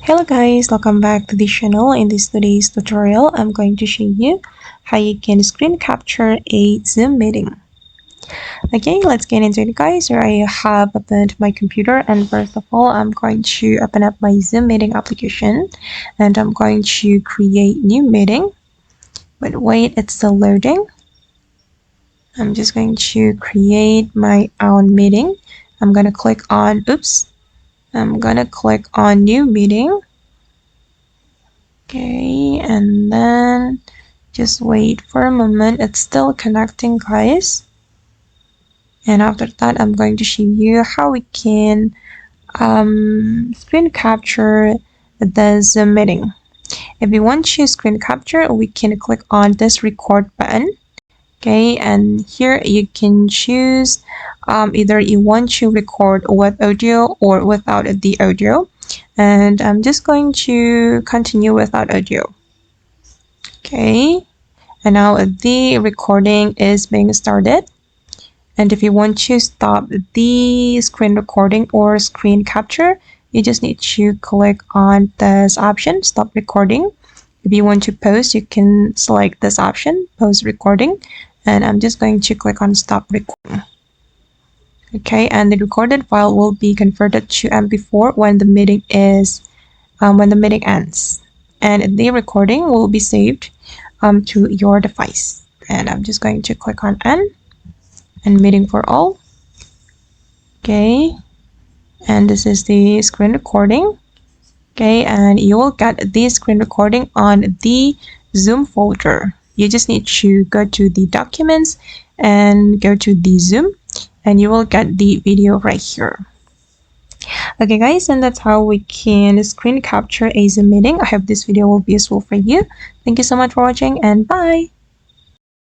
Hello guys, welcome back to the channel. In today's tutorial, I'm going to show you how you can screen capture a Zoom meeting. Okay, let's get into it guys. Here I have opened my computer, and first of all, I'm going to open up my Zoom meeting application and I'm going to create new meeting. But wait, it's still loading. I'm just going to create my own meeting. I'm going to click on new meeting. Okay, and then just wait for a moment. It's still connecting guys, and after that I'm going to show you how we can screen capture the Zoom meeting. If you want to screen capture, we can click on this record button. Okay, and here you can choose either you want to record with audio or without the audio, and I'm just going to continue without audio. Okay, and now the recording is being started, and if you want to stop the screen recording or screen capture, you just need to click on this option, stop recording. If you want to pause, you can select this option, pause recording, and I'm just going to click on stop recording. Okay, and the recorded file will be converted to MP4 when the meeting ends, and the recording will be saved to your device. And I'm just going to click on end and meeting for all. Okay, and this is the screen recording. Okay, and you will get the screen recording on the Zoom folder. You just need to go to the documents and go to the Zoom, and you will get the video right here. Okay guys, and that's how we can screen capture a Zoom meeting. I hope this video will be useful for you. Thank you so much for watching, and bye.